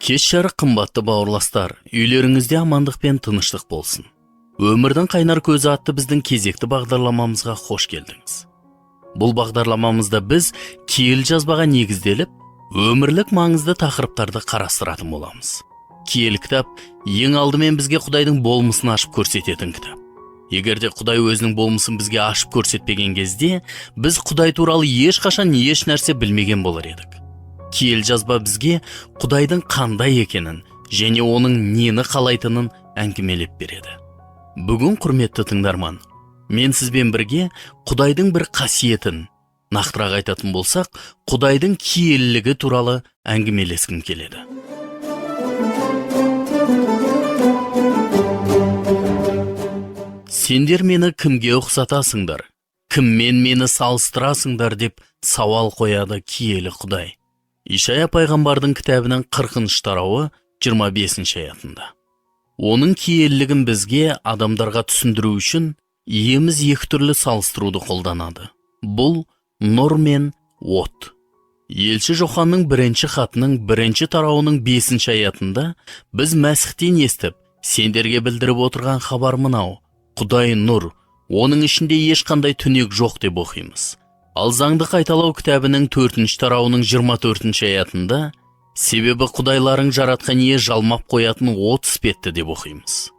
Кеш жарық қымбатты бауырластар, үйлеріңізде амандық пен тыныштық болсын. Өмірдің қайнар көзі атты біздің кезекті бағдарламамызға қош келдіңіз. Бұл бағдарламамызда біз киелі жазбаға негізделіп, өмірлік маңызды тақырыптарды қарастыратын боламыз. Киелі кітап ең алдымен бізге Құдайдың болмысын ашып көрсететін кітап. Егерде Құдай өзінің болмысын бізге ашып көрсетпеген кезде, біз Құдай туралы ешқашан еш нәрсе білмеген болар едік. Киелі жазба бізге Құдайдың қандай екенін және оның нені қалайтынын әңгімелеп береді. Бүгін құрметті тыңдарман, мен сізбен бірге Құдайдың бір қасиетін, нақтырақ айтатын болсақ, Құдайдың киелілігі туралы әңгімелескім келеді. Сендер мені кімге ұқсатасыңдар, кіммен мені салыстырасыңдар деп сауал қояды киелі Құдай. Ишая пайғамбардың кітабының 40-шы тарауы 25-ші аятында. Оның киелілігін бізге адамдарға түсіндіру үшін иеміз екі түрлі салыстыруды қолданады. Бұл нұр мен от. Елші Жоханның 1-ші хатының 1-ші тарауының 5-ші аятында біз Мәсіхтен естіп, сендерге білдіріп отырған хабар мынау: Құдай нұр, оның ішінде ешқандай түнек жоқ деп оқимыз. Ал заңды қайталау кітабының 4-ші тарауының 24-ші аятында себебі Құдайларың жаратқан ие жалмап қоятын от іспетті деп оқимыз.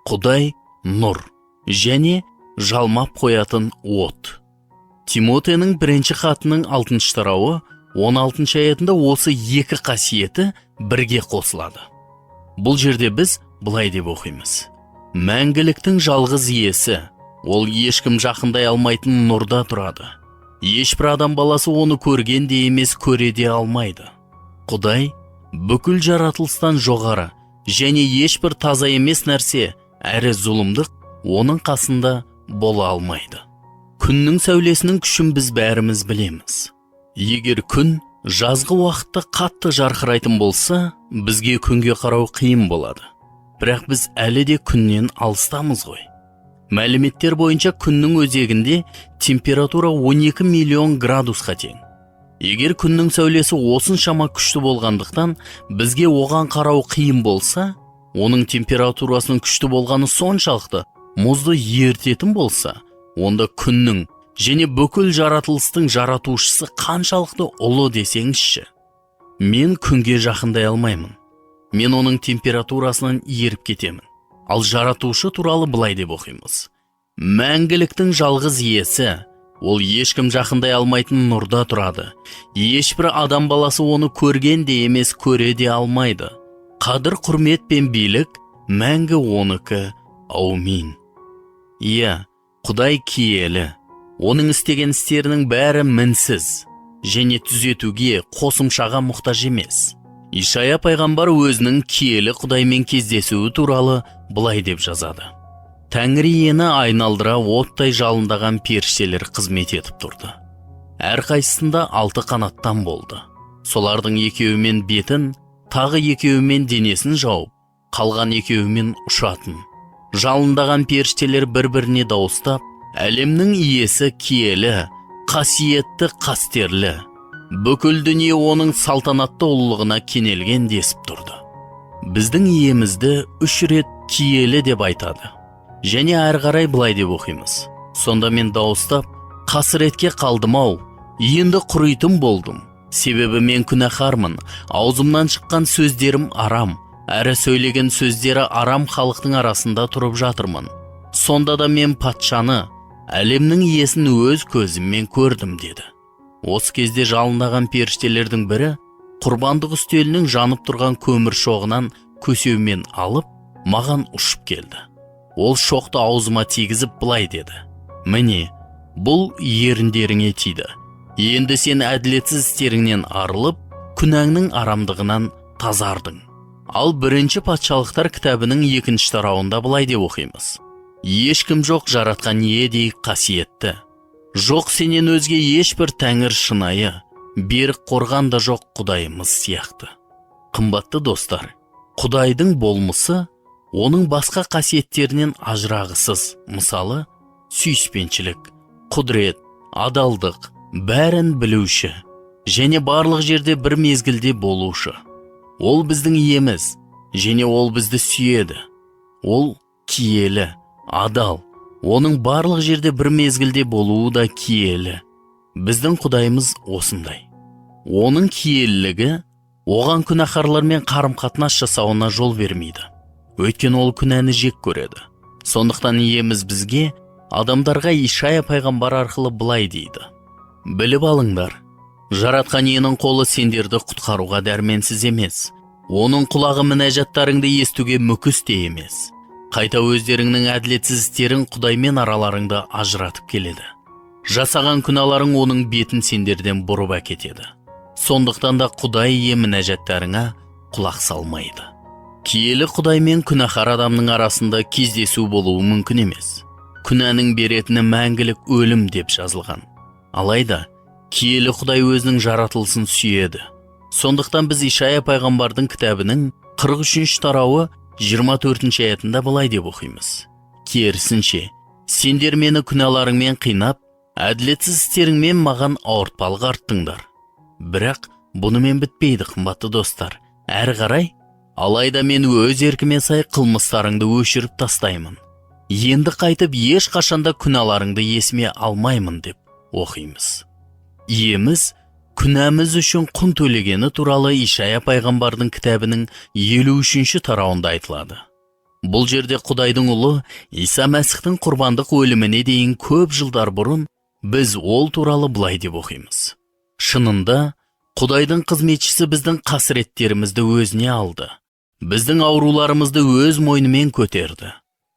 Құдай нұр және жалмап қоятын от. Тимотейдің 1-ші хатының 6-ші тарауы 16-ші аятында осы екі қасиеті бірге қосылады. Бұл жерде біз былай деп оқимыз: мәңгіліктің жалғыз иесі, ол ешкім жақындай алмайтын нұрда тұрады. Ешбір адам баласы оны көрген де емес, көре де алмайды. Құдай бүкіл жаратылыстан жоғары және ешбір таза емес нәрсе, әрі зұлымдық оның қасында бола алмайды. Күннің сәулесінің күшін біз бәріміз білеміз. Егер күн жазғы уақытта қатты жарқырайтын болса, бізге күнге қарау қиын болады. Бірақ біз әлі де күннен алыстамыз ғой. Мәліметтер бойынша күннің өзегінде температура 12 миллион градусқа тең. Егер күннің сәулесі осыншама күшті болғандықтан бізге оған қарау қиын болса, оның температурасының күшті болғаны соншалықты мұзды ертетін болса, онда күннің және бүкіл жаратылыстың жаратушысы қаншалықты ұлы десеңізші. Мен күнге жақындай алмаймын. Мен оның температурасынан еріп кетемін. Ал жаратушы туралы былай деп оқимыз: мәңгіліктің жалғыз иесі, ол ешкім жақындай алмайтын нұрда тұрады. Ешбір адам баласы оны көрген де емес, көре де алмайды. Қадір, құрмет пен билік мәңгі оныкі. Аумин. Иә, Құдай киелі. Оның істеген істерінің бәрі мінсіз және түзетуге, қосымшаға мұқтаж емес. Ишая пайғамбар өзінің киелі Құдаймен кездесуі туралы былай деп жазады: Тәңір иені айналдыра оттай жалындаған періштелер қызмет етіп тұрды. Әрқайсысында 6 қанаттан болды. Солардың екеуімен бетін, тағы екеуімен денесін жауып, қалған екеуімен ұшатын. Жалындаған періштелер бір-біріне дауыстап: әлемнің иесі киелі, қасиетті, қастерлі. Бүкіл дүние оның салтанатты ұлылығына кенелген десіп тұрды. Біздің иемізді 3 рет киелі деп айтады. Және әрі қарай былай деп оқимыз: сонда мен дауыстап, қасіретке қалдым-ау, енді құритын болдым. Себебі мен күнәһармын, аузымнан шыққан сөздерім арам, әрі сөйлеген сөздері арам халықтың арасында тұрып жатырмын. Сонда да мен патшаны, әлемнің иесін өз көзіммен көрдім деді. Осы кезде жалындаған періштелердің бірі құрбандық үстелінің жанып тұрған көмір шоғынан көсеумен алып, маған ұшып келді. Ол шоқты аузыма тигізіп былай деді: міне, бұл еріндеріңе тиді. Енді сен әділетсіз істеріңнен арылып, күнәңнің арамдығынан тазардың. Ал 1-ші патшалықтар кітабының 2-ші тарауында былай деп оқимыз: ешкім жоқ жаратқан иедей қасиетті. Жоқ сенен өзге ешбір тәңір шынайы, берік қорған да жоқ Құдайымыз сияқты. Қымбатты достар, Құдайдың болмысы оның басқа қасиеттерінен ажырағысыз. Мысалы, сүйіспеншілік, құдірет, адалдық, бәрін білуші және барлық жерде бір мезгілде болушы. Ол біздің иеміз, және ол бізді сүйеді. Ол киелі, адал. Оның барлық жерде бір мезгілде болуы да киелі. Біздің Құдайымыз осындай. Оның киелілігі оған күнәһарлармен қарым-қатынас жасауына жол бермейді. Өйткені ол күнәні жек көреді. Сондықтан иеміз бізге адамдарға Ишая пайғамбар арқылы былай дейді: біліп алыңдар, жаратқан иенің қолы сендерді құтқаруға дәрменсіз емес. Оның құлағы мінәжаттарыңды естуге мүкіс те емес. Қайта өздеріңнің әділетсіз істерің Құдаймен араларыңды ажыратып келеді. Жасаған күнәларың оның бетін сендерден бұрып әкетеді. Сондықтан да Құдай ие мінәжаттарыңа құлақ салмайды. Киелі Құдай мен күнәһар адамның арасында кездесу болуы мүмкін емес. Күнәнің беретіні мәңгілік өлім деп жазылған. Алайда, киелі Құдай өзінің жаратылысын сүйеді. Сондықтан біз Ишая пайғамбардың кітабының 43 тарауы 24 аятында былай деп оқимыз: керісінше, сендер мені күнәларыңмен қинап, әділетсіз істеріңмен маған ауыртпалық арттыңдар. Бірақ бұнымен бітпейді, қымбатты достар. Әрі қарай, алайда мен өз еркіме сай қылмыстарыңды өшіріп тастаймын. Енді қайтып ешқашанда күнәларыңды есіме алмаймын деп оқимыз. Иеміз күнәміз үшін құн төлегені туралы Ишая пайғамбардың кітабының 53 тарауында айтылады. Бұл жерде Құдайдың ұлы Иса Мәсіхтің құрбандық өліміне дейін көп жылдар бұрын біз ол туралы былай деп оқимыз: шынында, Құдайдың қызметшісі біздің қасіреттерімізді өзіне алды. Біздің ауруларымызды өз мойнымен көтерді.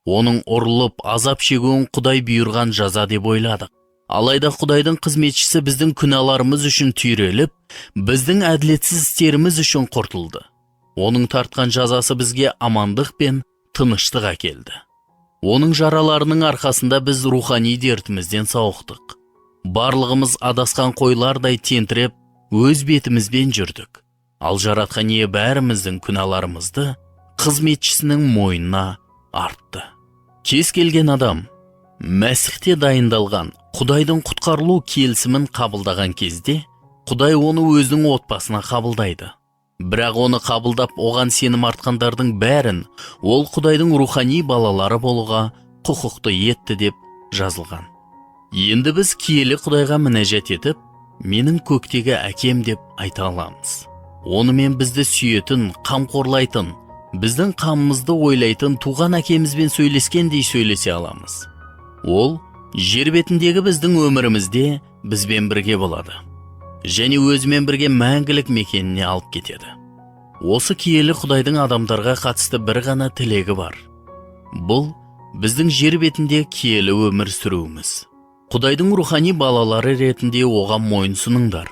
Оның ұрылып, азап шегуін Құдай бұйырған жаза деп ойладық. Алайда Құдайдың қызметшісі біздің күнәларымыз үшін түйреліп, біздің әділетсіз істеріміз үшін құртылды. Оның тартқан жазасы бізге амандық пен тыныштық әкелді. Оның жараларының арқасында біз рухани дертімізден сауықтық. Барлығымыз адасқан қойлардай тентіреп, өз бетімізбен жүрдік. Ал жаратқан ие бәріміздің күнәларымызды қызметшісінің мойнына артты. Кез келген адам Мәсіхте дайындалған Құдайдың құтқарылу келісімін қабылдаған кезде, Құдай оны өзінің отбасына қабылдайды. Бірақ оны қабылдап, оған сенім артқандардың бәрін ол Құдайдың рухани балалары болуға құқықты етті деп жазылған. Енді біз киелі Құдайға мінәжат етіп, менің көктегі әкем деп айта аламыз. Онымен бізді сүйетін, қамқорлайтын, біздің қамымызды ойлайтын туған әкемізбен сөйлескендей сөйлесе аламыз. Ол жер бетіндегі біздің өмірімізде бізбен бірге болады. Және өзімен бірге мәңгілік мекеніне алып кетеді. Осы киелі Құдайдың адамдарға қатысты бір ғана тілегі бар. Бұл біздің жер бетінде киелі өмір сүруіміз. Құдайдың рухани балалары ретінде оған мойынсұныңдар.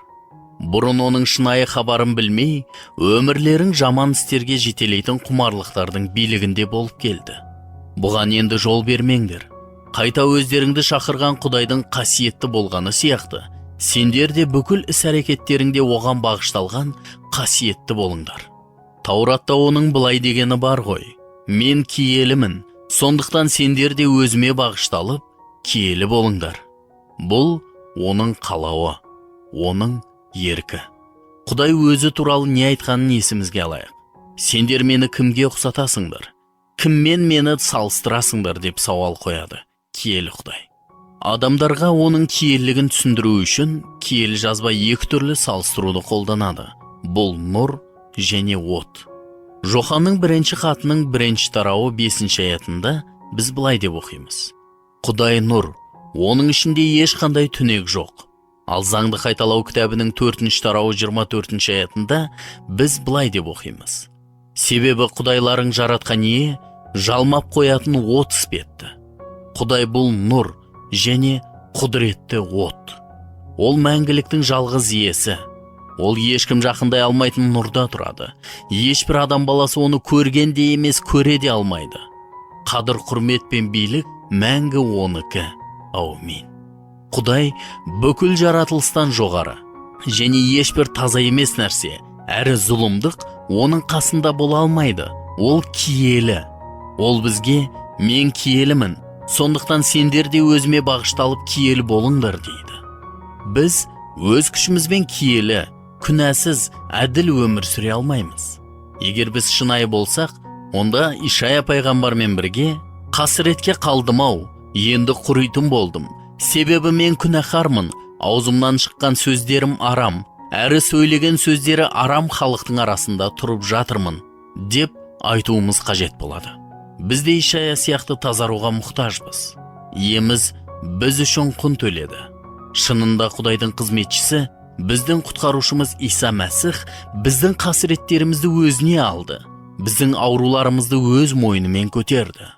Бұрын оның шынайы хабарын білмей, өмірлерің жаман істерге жетелейтін құмарлықтардың билігінде болып келді. Бұған енді жол бермеңдер. Қайта өздеріңді шақырған Құдайдың қасиетті болғаны сияқты, сендер де бүкіл іс-әрекеттеріңде оған бағышталған қасиетті болыңдар. Тауратта оның былай дегені бар ғой: мен киелімін, сондықтан сендер де өзіме бағышталып, киелі болыңдар. Бұл оның қалауы, оның еркі. Құдай өзі туралы не айтқанын есімізге алайық. Сендер мені кімге ұқсатасыңдар? Кіммен мені салыстырасыңдар деп сауал қояды киелі Құдай. Адамдарға оның киелілігін түсіндіру үшін киелі жазба екі түрлі салыстыруды қолданады. Бұл нұр және от. Жоханның 1 хатының 1 тарауы 5 аятында біз былай деп оқимыз: Құдай нұр, оның ішінде ешқандай түнек жоқ. Ал заңды қайталау кітабының 4 тарауы 24 аятында біз былай деп оқимыз: себебі Құдайларың жаратқан ие жалмап қоятын от іспетті. Құдай бұл нұр және құдіретті от. Ол мәңгіліктің жалғыз иесі. Ол ешкім жақындай алмайтын нұрда тұрады. Ешбір адам баласы оны көрген де емес, көре де алмайды. Қадір, құрмет пен билік мәңгі оныкі. Аумин. Құдай бүкіл жаратылыстан жоғары және ешбір таза емес нәрсе, әрі зұлымдық оның қасында бола алмайды. Ол киелі. Ол бізге мен киелімін, сондықтан сендер де өзіме бағышталып киелі болыңдар дейді. Біз өз күшімізбен киелі, күнәсіз, әділ өмір сүре алмаймыз. Егер біз шынайы болсақ, онда Ишая пайғамбармен бірге қасіретке қалдым-ау, енді құритын болдым. Себебі мен күнәһармын, аузымнан шыққан сөздерім арам, әрі сөйлеген сөздері арам халықтың арасында тұрып жатырмын, деп айтуымыз қажет болады. Біз де Ишая сияқты тазаруға мұқтажбыз. Иеміз біз үшін құн төледі. Шынында Құдайдың қызметшісі, біздің құтқарушымыз Иса Мәсіх біздің қасіреттерімізді өзіне алды. Біздің ауруларымызды өз мойнымен көтерді.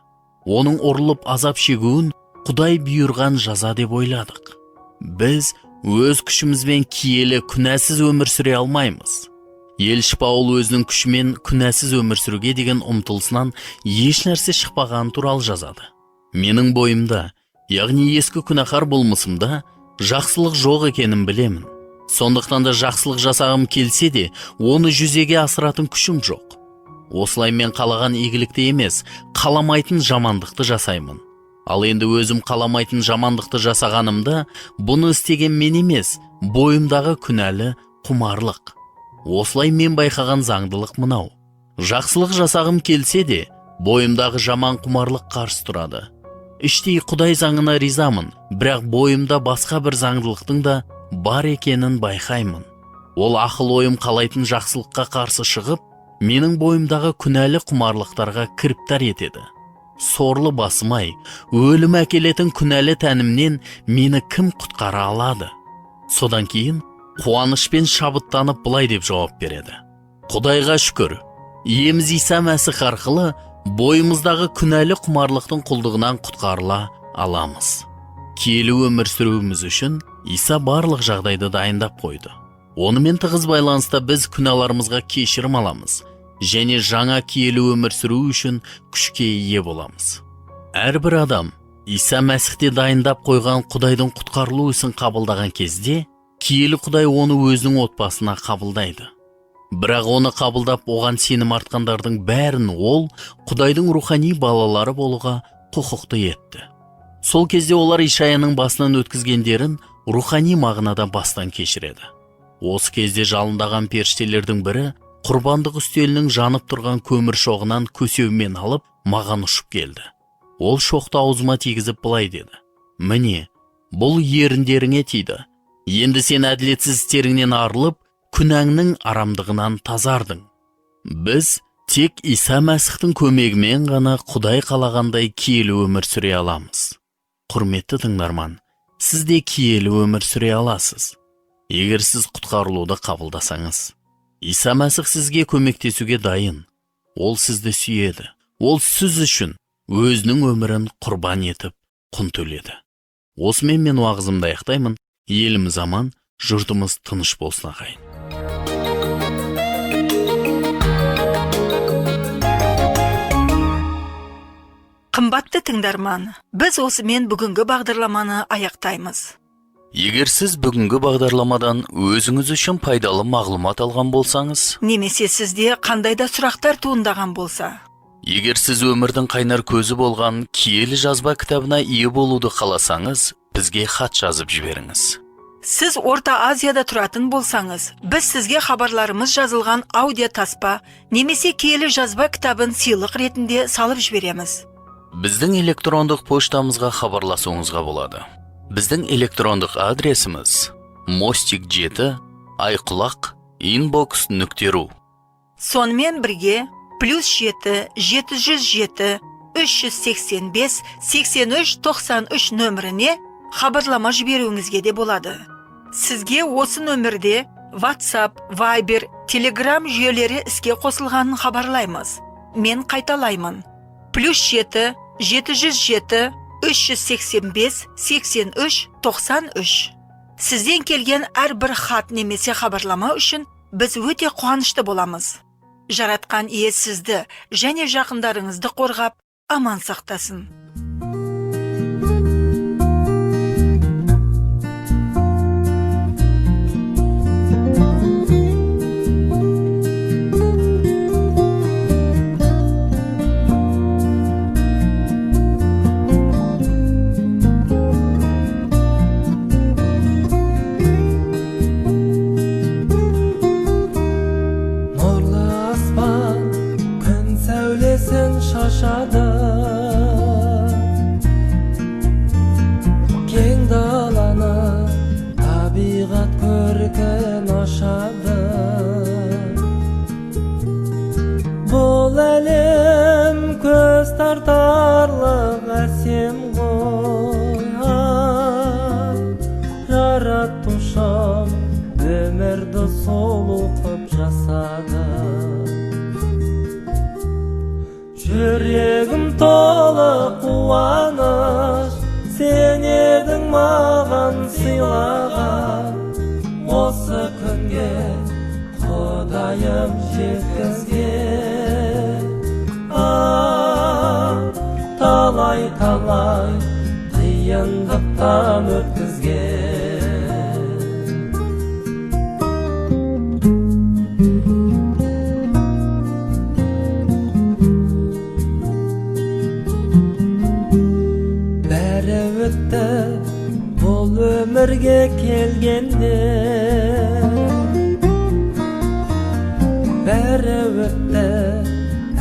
Оның ұрылып азап шегуін Құдай бұйырған жаза деп ойладық. Біз өз күшімізбен киелі күнәсіз өмір сүре алмаймыз. Елші Паул өзінің күшімен күнәсіз өмір сүруге деген ұмтылысынан еш нәрсе шықпаған туралы жазады. Менің бойымда, яғни ескі күнәһар болмысымда, жақсылық жоқ екенін білемін. Сондықтан да жақсылық жасағым келсе де, оны жүзеге асыратын күшім жоқ. Осылай мен қалаған игілікті емес, қаламайтын жамандықты жасаймын. Ал енді өзім қаламайтын жамандықты жасағанымда, бұны істеген мен емес, бойымдағы күнәлі құмарлық. Осылай мен байқаған заңдылық мынау. Жақсылық жасағым келсе де, бойымдағы жаман құмарлық қарсы тұрады. Іштей Құдай заңына ризамын, бірақ бойымда басқа бір заңдылықтың да бар екенін байқаймын. Ол ақыл ойым қалайтын жақсылыққа қарсы шығып, менің бойымдағы күнәлі құмарлықтарға кіріптар етеді. Сорлы басымай, өлім әкелетін күнәлі тәнімнен мені кім құтқара алады? Содан кейін қуанышпен шабыттанып былай деп жауап береді. Құдайға шүкір, иеміз Иса Мәсіх арқылы бойымыздағы күнәлі құмарлықтың құлдығынан құтқарыла аламыз. Киелі өмір сүруіміз үшін Иса барлық жағдайды дайындап қойды. Онымен тығыз байланыста біз күнәларымызға кешірім аламыз, және жаңа киелі өмір сүру үшін күшке ие боламыз. Әрбір адам Иса Мәсіхте дайындап қойған Құдайдың құтқарылу ісін қабылдаған кезде, киелі Құдай оны өзінің отбасына қабылдайды. Бірақ оны қабылдап оған сенім артқандардың бәрін ол Құдайдың рухани балалары болуға құқықты етті. Сол кезде олар Ишаяның басынан өткізгендерін рухани мағынада бастан кешіреді. Осы кезде жалындаған періштелердің бірі құрбандық үстелінің жанып тұрған көмір шоғынан көсеумен алып маған ұшып келді. Ол шоқты аузыма тигізіп былай деді: "Міне, бұл еріндеріңе тиді. Енді сен әділетсіз істеріңнен арылып, күнәңнің арамдығынан тазардың." Біз тек Иса Мәсіхтің көмегімен ғана Құдай қалағандай киелі өмір сүре аламыз. Құрметті тыңдарман, сіз де киелі өмір сүре аласыз, егер сіз құтқарылуды қабылдасаңыз. Иса Мәсіх сізге көмектесуге дайын. Ол сізді сүйеді. Ол сіз үшін өзінің өмірін құрбан етіп, құн төледі. Осымен мен уағызымды аяқтаймын. Еліміз аман, жұртымыз тыныш болсын ағайын. Қымбатты тыңдарман, біз осымен бүгінгі бағдарламаны аяқтаймыз. Егер сіз бүгінгі бағдарламадан өзіңіз үшін пайдалы мағлұмат алған болсаңыз, немесе сізде қандай да сұрақтар туындаған болса, егер сіз өмірдің қайнар көзі болған киелі жазба кітабына ие болуды қаласаңыз, бізге хат жазып жіберіңіз. Сіз Орта Азияда тұратын болсаңыз, біз сізге хабарларымыз жазылған аудио таспа немесе киелі жазба кітабын сыйлық ретінде салып жібереміз. Біздің электрондық поштамызға хабарласуыңызға болады. Біздің электрондық адресіміз mostik7 айқұлақ inbox.ru. Сонымен бірге +7 707 385 83 93 нөміріне хабарлама жіберуіңізге де болады. Сізге осы нөмірде WhatsApp, Viber, Telegram жүйелері іске қосылғанын хабарлаймыз. Мен қайталаймын. +7 707 385 83 93. Сізден келген әрбір хат немесе хабарлама үшін біз өте қуанышты боламыз. Жаратқан ие сізді және жақындарыңызды қорғап, аман сақтасын. Нұрлы аспан еркін ашады. Бұл әлем көз тартарлық әсем ғой, жаратушым өмірді сұлу қып жасады. Жүрегім толы қуаныш, сен едің маған сыйлаған. Осы күнге Құдайым жеткізген. Талай қиындықтан өткізген. Бәрі өтті бұл өмірге келгенде, бәрі өтті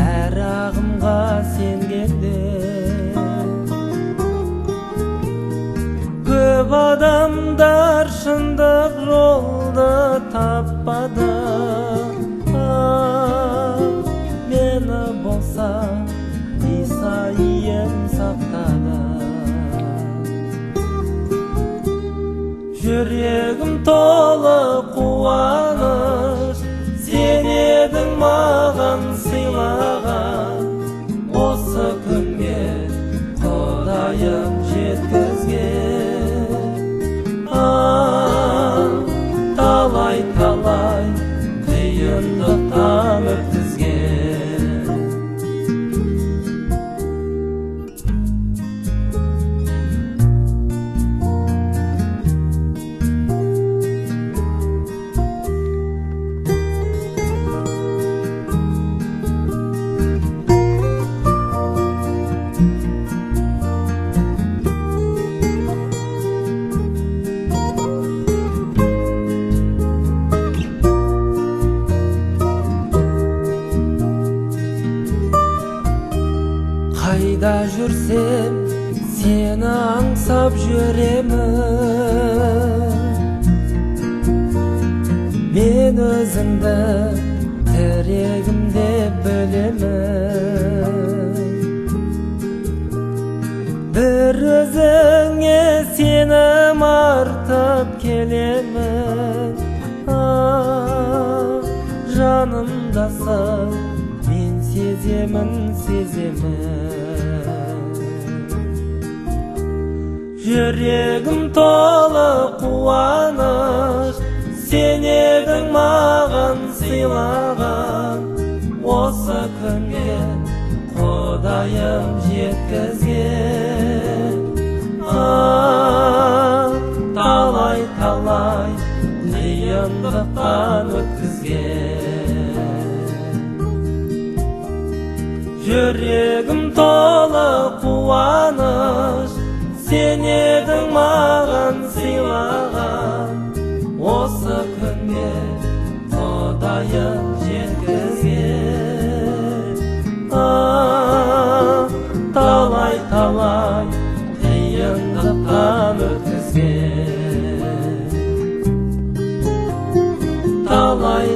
әр ағымға сенгенде. Көп адамдар шындық жолды таппады, мені болса Иса ием сақтады. Жүрегім толы қуаныш, сен едің маған сыйлаған. Осы күнге Құдайым жеткізген. Талай қиындықтан өткізген. Қайда жүрсем, сені аңсап жүремін. Мен өзіңді тірегімде білемін. Бір өзіңе сенім артып келемін. Жанымдасың, мен сеземін. Жүрегім толы қуаныш, сен едің маған сыйлаған. Осы күнге Құдайым жеткізген. Талай қиындықтан өткізген. Жүрегім толы қуаныш, сен едің маған сыйлаған. Осы күнге Құдайым жеткізген. Талай қиындықтан өткізген. Талай